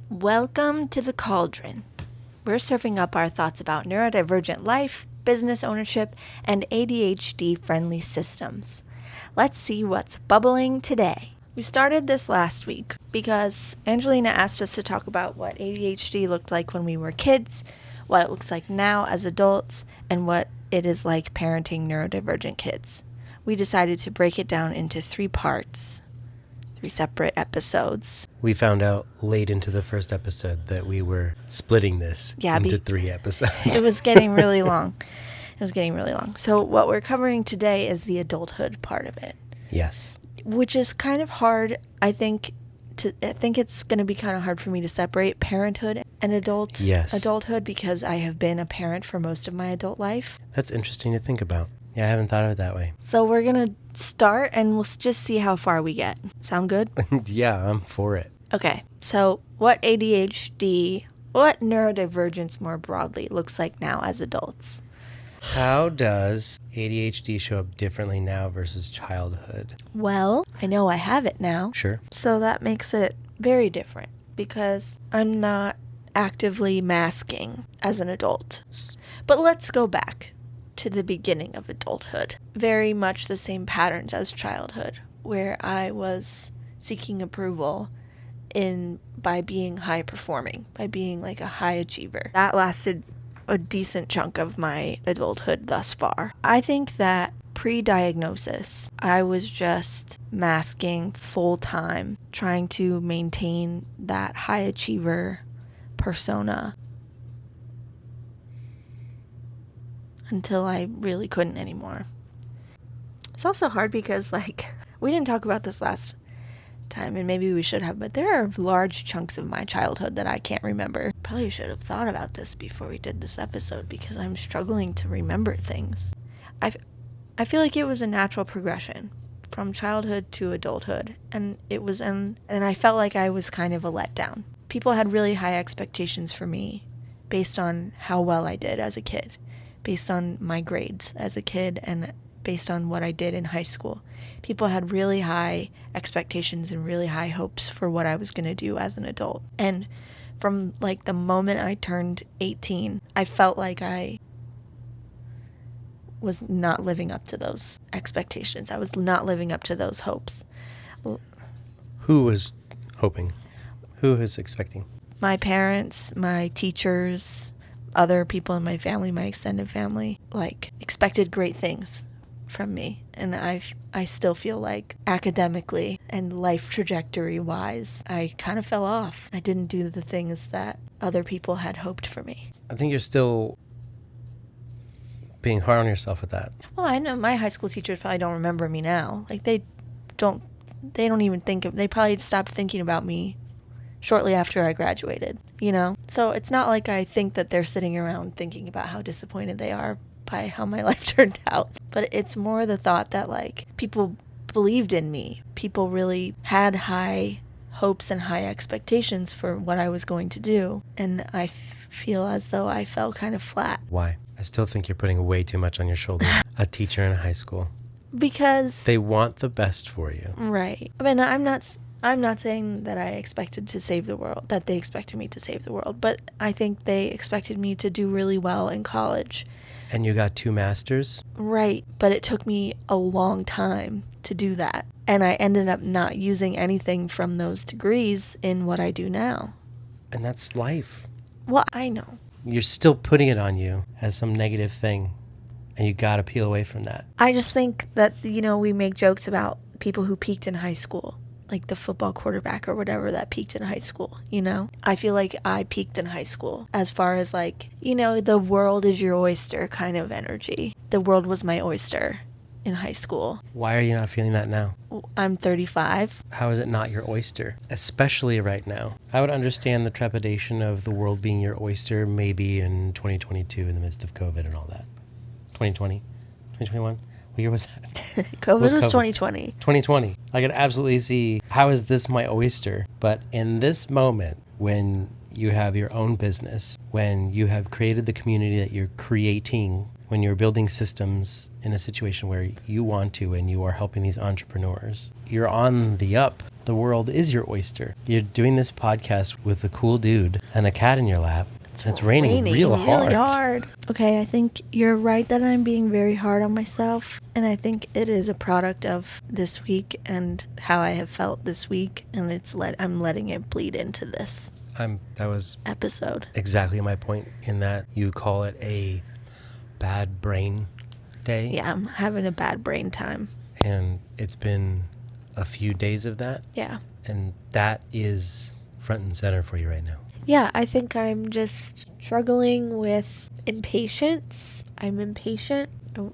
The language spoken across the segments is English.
Welcome to the Cauldron. We're serving up our thoughts about neurodivergent life, business ownership, and ADHD-friendly systems. Let's see what's bubbling today. We started this last week because Angelina asked us to talk about what ADHD looked like when we were kids, what it looks like now as adults, and what it is like parenting neurodivergent kids. We decided to break it down into 3 parts. 3 separate episodes. We found out late into the first episode that we were splitting this into 3 episodes. It was getting really long. So what we're covering today is the adulthood part of it. Yes. Which is kind of hard, I think it's going to be kind of hard for me to separate parenthood and adulthood because I have been a parent for most of my adult life. That's interesting to think about. Yeah, I haven't thought of it that way. So we're going to start and we'll just see how far we get. Sound good? Yeah, I'm for it. Okay, so what neurodivergence more broadly looks like now as adults? How does ADHD show up differently now versus childhood? Well, I know I have it now. Sure. So that makes it very different because I'm not actively masking as an adult. But let's go back to the beginning of adulthood. Very much the same patterns as childhood, where I was seeking approval by being high performing, by being like a high achiever. That lasted a decent chunk of my adulthood thus far. I think that pre-diagnosis, I was just masking full time, trying to maintain that high achiever persona until I really couldn't anymore. It's also hard because, we didn't talk about this last time, and maybe we should have, but there are large chunks of my childhood that I can't remember. Probably should have thought about this before we did this episode because I'm struggling to remember things. I feel like it was a natural progression from childhood to adulthood, and and I felt like I was kind of a letdown. People had really high expectations for me based on how well I did as a kid, based on my grades as a kid, and based on what I did in high school. People had really high expectations and really high hopes for what I was going to do as an adult. And from the moment I turned 18, I felt like I was not living up to those expectations. I was not living up to those hopes. Who was hoping? Who was expecting? My parents, my teachers, other people in my family, my extended family, expected great things from me. And I still feel like academically and life trajectory wise, I kind of fell off. I didn't do the things that other people had hoped for me. I think you're still being hard on yourself with that. Well, I know my high school teachers probably don't remember me now. They don't even they probably stopped thinking about me shortly after I graduated, So it's not like I think that they're sitting around thinking about how disappointed they are by how my life turned out. But it's more the thought that people believed in me. People really had high hopes and high expectations for what I was going to do. And I feel as though I fell kind of flat. Why? I still think you're putting way too much on your shoulders. A teacher in high school. Because they want the best for you. Right. I mean, I'm not saying that I expected to save the world, that they expected me to save the world, but I think they expected me to do really well in college. And you got 2 masters? Right, but it took me a long time to do that. And I ended up not using anything from those degrees in what I do now. And that's life. Well, I know. You're still putting it on you as some negative thing, and you got to peel away from that. I just think that, we make jokes about people who peaked in high school, like the football quarterback or whatever that peaked in high school, I feel like I peaked in high school as far as the world is your oyster kind of energy. The world was my oyster in high school. Why are you not feeling that now? I'm 35. How is it not your oyster? Especially right now. I would understand the trepidation of the world being your oyster maybe in 2022 in the midst of COVID and all that. 2020? 2021? What year was that? COVID was 2020. 2020. I could absolutely see how is this my oyster? But in this moment, when you have your own business, when you have created the community that you're creating, when you're building systems in a situation where you want to and you are helping these entrepreneurs, you're on the up. The world is your oyster. You're doing this podcast with a cool dude and a cat in your lap. It's raining real hard. Really hard. Okay, I think you're right that I'm being very hard on myself. And I think it is a product of this week and how I have felt this week. And I'm letting it bleed into this That was episode. Exactly my point, in that you call it a bad brain day. Yeah, I'm having a bad brain time. And it's been a few days of that. Yeah. And that is front and center for you right now. Yeah, I think I'm just struggling with impatience. I'm impatient.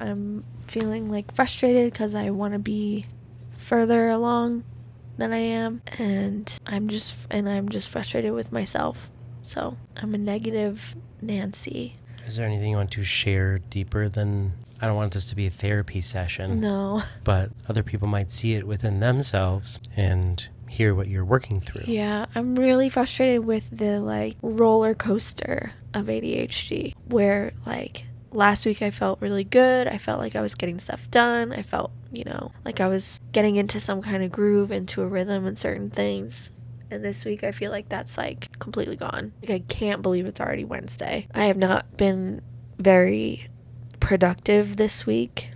I'm feeling like frustrated because I want to be further along than I am. And I'm just frustrated with myself. So I'm a negative Nancy. Is there anything you want to share deeper than... I don't want this to be a therapy session. No. But other people might see it within themselves and hear what you're working through. Yeah, I'm really frustrated with the roller coaster of ADHD, where last week I felt really good. I felt like I was getting stuff done. I felt, like I was getting into some kind of groove, into a rhythm and certain things. And this week I feel like that's completely gone. I can't believe it's already Wednesday. I have not been very productive this week.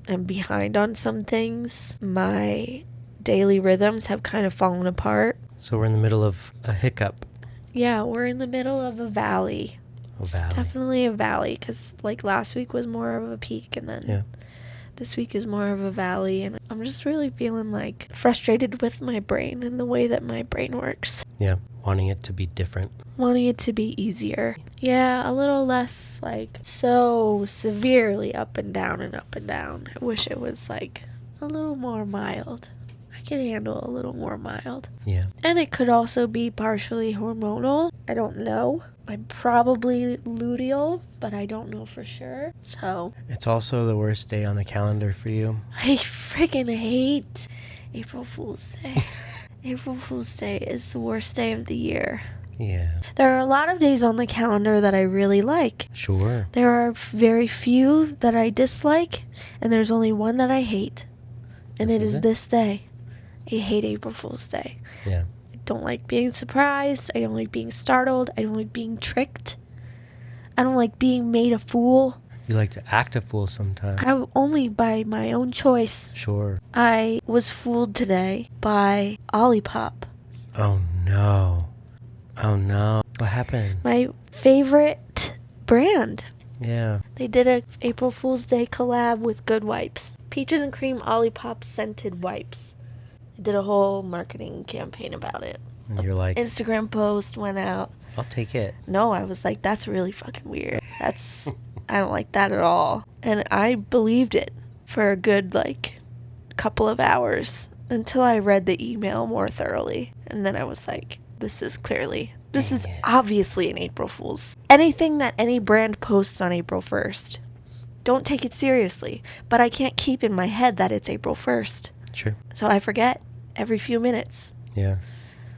I'm behind on some things. My daily rhythms have kind of fallen apart. So we're in the middle of a hiccup. Yeah, we're in the middle of a valley. It's definitely a valley, because last week was more of a peak, and then this week is more of a valley, and I'm just really feeling frustrated with my brain and the way that my brain works. Yeah, wanting it to be different. Wanting it to be easier. Yeah, a little less so severely up and down and up and down. I wish it was a little more mild. I could handle a little more mild. Yeah. And it could also be partially hormonal. I don't know. I'm probably luteal, but I don't know for sure. So It's also the worst day on the calendar for you. I freaking hate April Fool's Day. April Fool's Day is the worst day of the year. Yeah. There are a lot of days on the calendar that I really like. Sure. There are very few that I dislike, and there's only one that I hate. And it is this day. I hate April Fool's Day. Yeah. I don't like being surprised. I don't like being startled. I don't like being tricked. I don't like being made a fool. You like to act a fool sometimes. Only by my own choice. Sure. I was fooled today by Olipop. Oh no. Oh no. What happened? My favorite brand. Yeah. They did a April Fool's Day collab with Good Wipes. Peaches and Cream Olipop scented wipes. They did a whole marketing campaign about it. And you're like... Instagram post went out. I'll take it. No, I was like, that's really fucking weird. I don't like that at all. And I believed it for a good, couple of hours until I read the email more thoroughly. And then I was like, this is obviously an April Fool's. Anything that any brand posts on April 1st, don't take it seriously. But I can't keep in my head that it's April 1st. Sure. So I forget every few minutes. Yeah.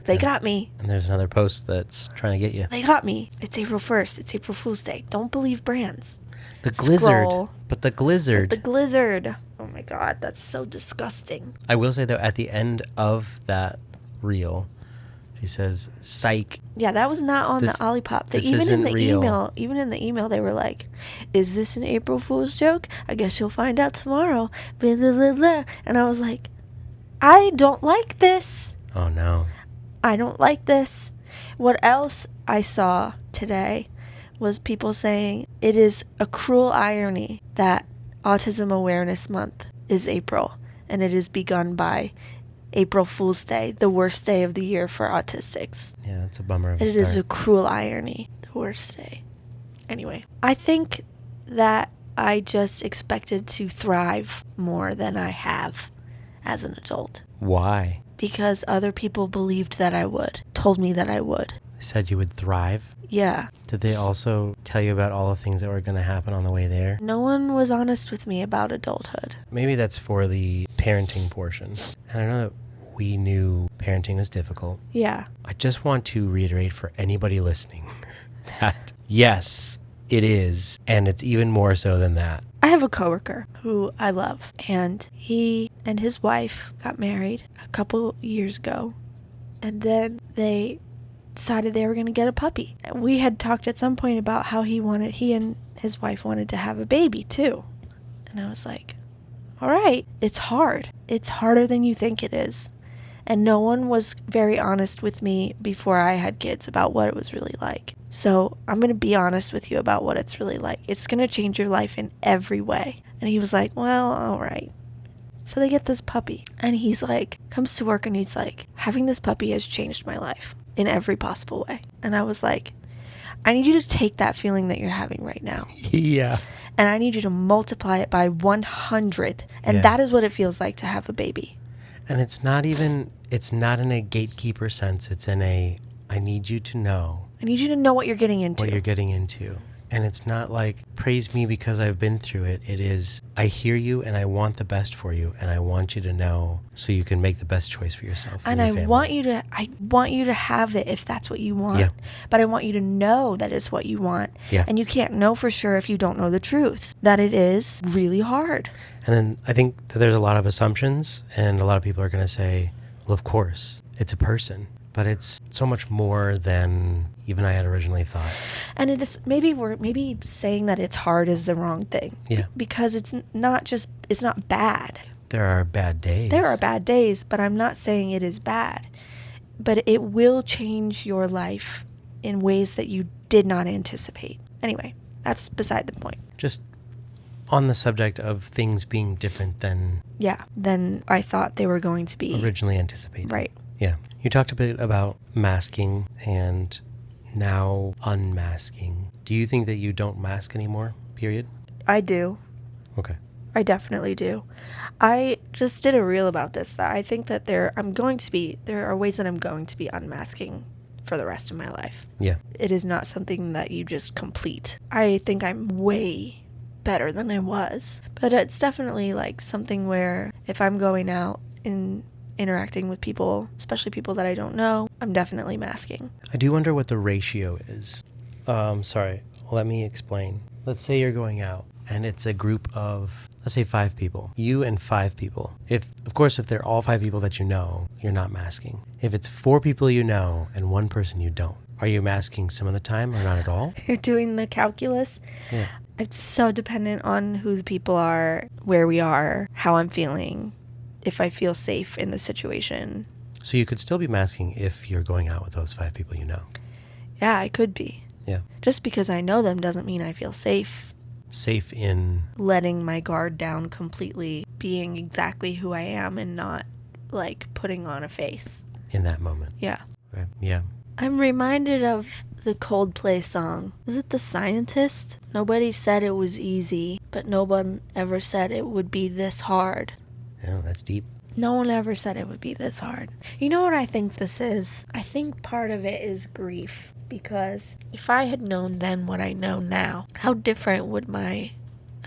They got me. And there's another post that's trying to get you. They got me. It's April 1st. It's April Fool's Day. Don't believe brands. The Glizzard. Scroll. But the Glizzard. The Glizzard. Oh my god, that's so disgusting. I will say, though, at the end of that reel, she says, psych. Yeah, that was not on the Olipop. Even in the email, they were like, is this an April Fool's joke? I guess you'll find out tomorrow. Blah, blah, blah, blah. And I was like, I don't like this. Oh, no. I don't like this. What else I saw today was people saying it is a cruel irony that Autism Awareness Month is April, and it is begun by April Fool's Day, the worst day of the year for autistics. Yeah, it's a bummer of a It start. is a cruel irony, the worst day. Anyway, I think that I just expected to thrive more than I have as an adult. Why? Because other people believed that I would, told me that I would. They said you would thrive? Yeah. Did they also tell you about all the things that were going to happen on the way there? No one was honest with me about adulthood. Maybe that's for the parenting portion. And I know that we knew parenting was difficult. Yeah. I just want to reiterate for anybody listening that, yes, it is, and it's even more so than that. I have a coworker who I love, and he and his wife got married a couple years ago, and then they decided they were going to get a puppy. We had talked at some point about how he and his wife wanted to have a baby too. And I was like, all right, it's hard. It's harder than you think it is. And no one was very honest with me before I had kids about what it was really like. So I'm going to be honest with you about what it's really like. It's going to change your life in every way. And he was like, well, all right. So they get this puppy. And he's like, comes to work and he's like, having this puppy has changed my life in every possible way. And I was like, I need you to take that feeling that you're having right now. Yeah. And I need you to multiply it by 100. And that is what it feels like to have a baby. And it's not in a gatekeeper sense. It's in a, I need you to know. I need you to know what you're getting into. What you're getting into. And it's not like, praise me because I've been through it. It is, I hear you and I want the best for you. And I want you to know so you can make the best choice for yourself and your family. I want you to have it if that's what you want. Yeah. But I want you to know that it's what you want. Yeah. And you can't know for sure if you don't know the truth. That it is really hard. And then I think that there's a lot of assumptions, and a lot of people are going to say, well, of course, it's a person. But it's so much more than even I had originally thought. And it is, maybe saying that it's hard is the wrong thing. Yeah. Because it's not bad. There are bad days. There are bad days, but I'm not saying it is bad. But it will change your life in ways that you did not anticipate. Anyway, that's beside the point. Just on the subject of things being different than I thought they were going to be. Originally anticipated. Right. Yeah. You talked a bit about masking and now unmasking. Do you think that you don't mask anymore, period? I do. Okay. I definitely do. I just did a reel about this. That I think that there are ways that I'm going to be unmasking for the rest of my life. Yeah. It is not something that you just complete. I think I'm way better than I was. But it's definitely like something where if I'm going out and interacting with people, especially people that I don't know, I'm definitely masking. I do wonder what the ratio is. Sorry, let me explain. Let's say you're going out and it's a group of, let's say 5 people. You and 5 people. If they're all 5 people that you know, you're not masking. If it's 4 people you know and 1 person you don't, are you masking some of the time or not at all? You're doing the calculus? Yeah. It's so dependent on who the people are, where we are, how I'm feeling, if I feel safe in the situation. So you could still be masking if you're going out with those 5 people you know. Yeah, I could be. Yeah. Just because I know them doesn't mean I feel safe. Safe in letting my guard down completely, being exactly who I am and not like putting on a face. In that moment. Yeah. Okay. Yeah. I'm reminded of the Coldplay song. Was it The Scientist? Nobody said it was easy, but no one ever said it would be this hard. Oh, that's deep. No one ever said it would be this hard. You know what I think this is? I think part of it is grief. Because if I had known then what I know now, how different would my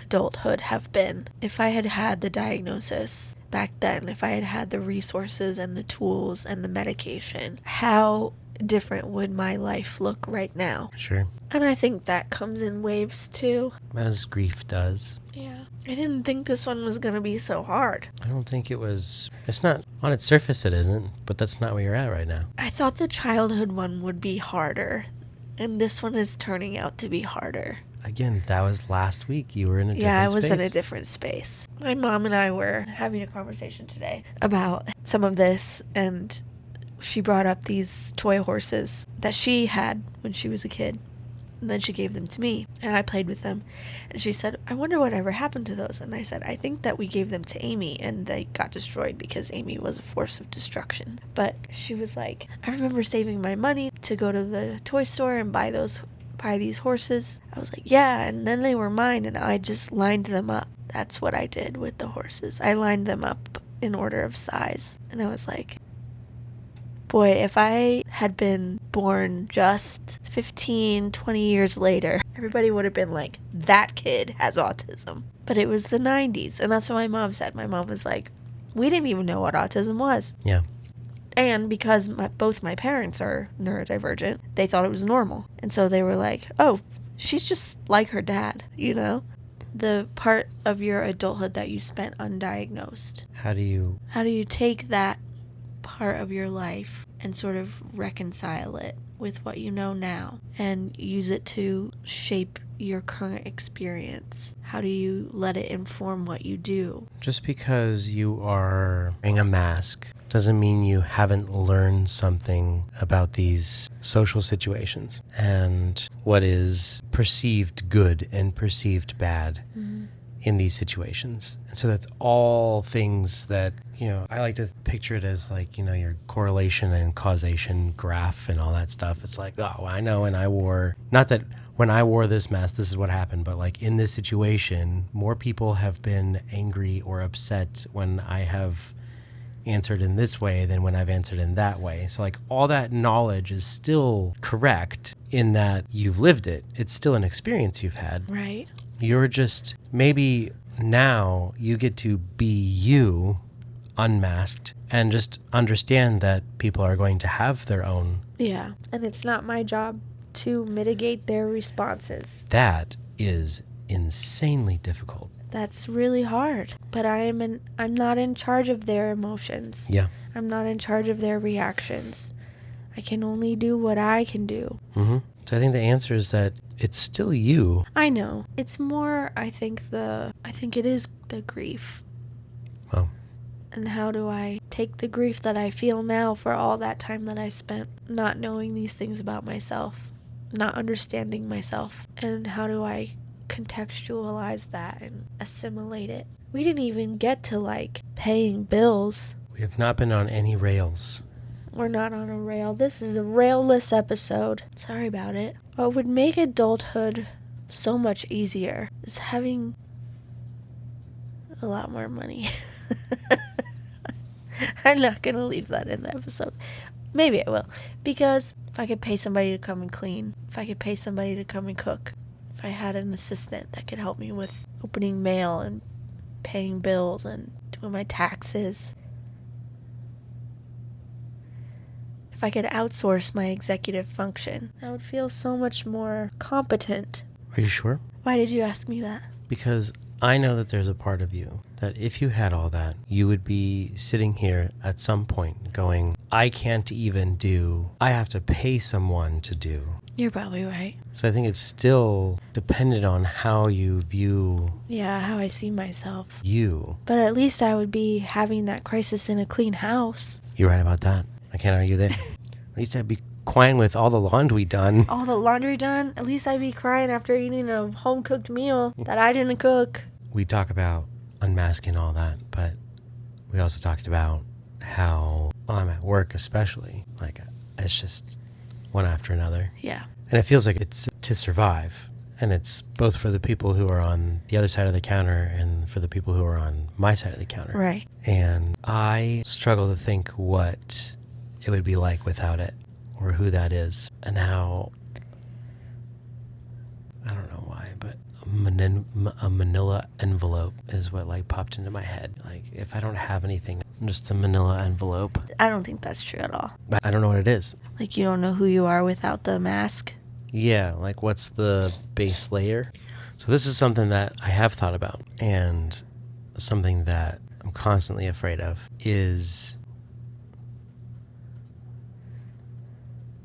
adulthood have been? If I had had the diagnosis back then, if I had had the resources and the tools and the medication, how different would my life look right now? Sure. And I think that comes in waves too. As grief does. Yeah. I didn't think this one was going to be so hard. I don't think it was. It's not. On its surface it isn't, but that's not where you're at right now. I thought the childhood one would be harder, and this one is turning out to be harder. Again, that was last week. You were in a different space. Yeah, I was in a different space. My mom and I were having a conversation today about some of this, and she brought up these toy horses that she had when she was a kid. And then she gave them to me, and I played with them. And she said, I wonder whatever happened to those. And I said, I think that we gave them to Amy, and they got destroyed because Amy was a force of destruction. But she was like, I remember saving my money to go to the toy store and buy these horses. I was like, yeah, and then they were mine, and I just lined them up. That's what I did with the horses. I lined them up in order of size. And I was like, boy, if I had been born just 15, 20 years later, everybody would have been like, that kid has autism. But it was the 90s, and that's what my mom said. My mom was like, we didn't even know what autism was. Yeah. And because both my parents are neurodivergent, they thought it was normal. And so they were like, oh, she's just like her dad, you know? The part of your adulthood that you spent undiagnosed. How do you take that part of your life and sort of reconcile it with what you know now and use it to shape your current experience? How do you let it inform what you do? Just because you are wearing a mask doesn't mean you haven't learned something about these social situations and what is perceived good and perceived bad in these situations. And so that's all things that, I like to picture it as like, your correlation and causation graph and all that stuff. It's like, oh, I know not that when I wore this mask, this is what happened, but like in this situation, more people have been angry or upset when I have answered in this way than when I've answered in that way. So like all that knowledge is still correct in that you've lived it. It's still an experience you've had. Right. You're just, maybe now you get to be you unmasked and just understand that people are going to have their own. Yeah. And it's not my job to mitigate their responses. That is insanely difficult. That's really hard. But I'm not in charge of their emotions. Yeah. I'm not in charge of their reactions. I can only do what I can do. Mm-hmm. So I think the answer is that it's still you. I know. It's more, I think it is the grief. Oh. And how do I take the grief that I feel now for all that time that I spent not knowing these things about myself, not understanding myself, and how do I contextualize that and assimilate it? We didn't even get to like paying bills. We have not been on any rails. We're not on a rail. This is a railless episode. Sorry about it. What would make adulthood so much easier is having a lot more money. I'm not going to leave that in the episode. Maybe I will. Because if I could pay somebody to come and clean, if I could pay somebody to come and cook, if I had an assistant that could help me with opening mail and paying bills and doing my taxes, if I could outsource my executive function, I would feel so much more competent. Are you sure? Why did you ask me that? Because I know that there's a part of you that if you had all that, you would be sitting here at some point going, I can't even do, I have to pay someone to do. You're probably right. So I think it's still dependent on how you view. Yeah, how I see myself. You. But at least I would be having that crisis in a clean house. You're right about that. I can't argue there. At least I'd be crying with all the laundry done. All the laundry done? At least I'd be crying after eating a home-cooked meal that I didn't cook. We talk about unmasking all that, but we also talked about how, I'm at work especially, like it's just one after another. Yeah. And it feels like it's to survive. And it's both for the people who are on the other side of the counter and for the people who are on my side of the counter. Right. And I struggle to think what it would be like without it or who that is and how, I don't know why, but a manila envelope is what like popped into my head. Like if I don't have anything, just a manila envelope. I don't think that's true at all. But I don't know what it is. Like you don't know who you are without the mask? Yeah, like what's the base layer? So this is something that I have thought about, and something that I'm constantly afraid of is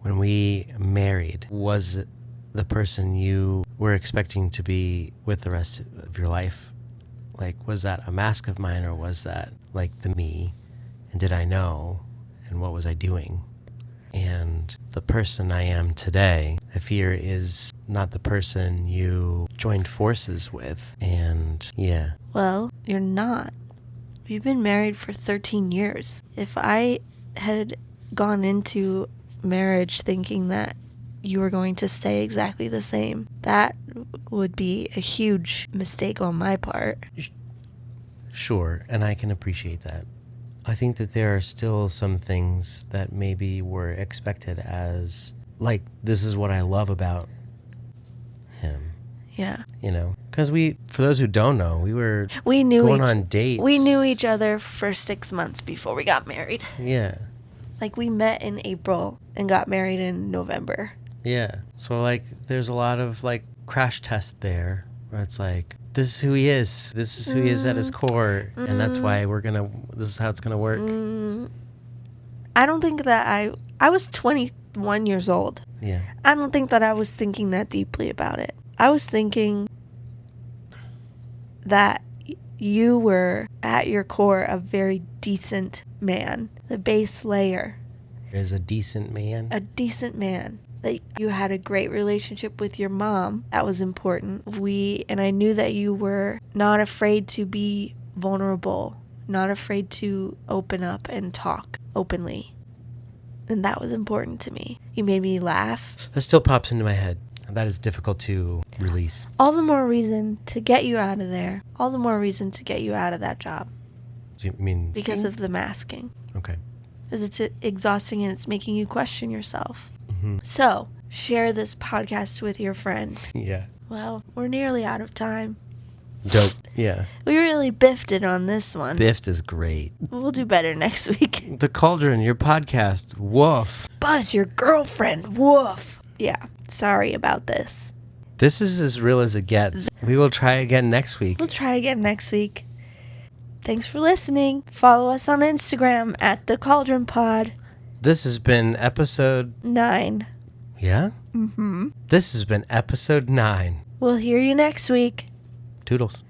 when we married, was the person you were expecting to be with the rest of your life? Like, was that a mask of mine, or was that like the me? And did I know? And what was I doing? And the person I am today, I fear, is not the person you joined forces with. And yeah. Well, you're not. We've been married for 13 years. If I had gone into marriage thinking that you were going to stay exactly the same, that would be a huge mistake on my part. Sure, and I can appreciate that. I think that there are still some things that maybe were expected as, like, this is what I love about him. Yeah. You know, because for those who don't know, we knew going on dates. We knew each other for 6 months before we got married. Yeah. Like, we met in April and got married in November. Yeah. So, like, there's a lot of, like, crash test there where it's like, this is who he is. This is who he is at his core. And that's why this is how it's going to work. I don't think that I was 21 years old. Yeah. I don't think that I was thinking that deeply about it. I was thinking that you were at your core a very decent man. The base layer. Is a decent man. A decent man. That you had a great relationship with your mom. That was important. And I knew that you were not afraid to be vulnerable, not afraid to open up and talk openly. And that was important to me. You made me laugh. That still pops into my head. That is difficult to release. All the more reason to get you out of there. All the more reason to get you out of that job. Do you mean because of the masking? Okay. Because it's exhausting and it's making you question yourself. Mm-hmm. So, share this podcast with your friends. Yeah. Well, we're nearly out of time. Dope. Yeah. We really biffed it on this one. Biffed is great. We'll do better next week. The Cauldron, your podcast. Woof. Buzz, your girlfriend. Woof. Yeah. Sorry about this. This is as real as it gets. We will try again next week. We'll try again next week. Thanks for listening. Follow us on Instagram at The Cauldron Pod. This has been episode 9. Yeah? Mm-hmm. This has been episode 9. We'll hear you next week. Toodles.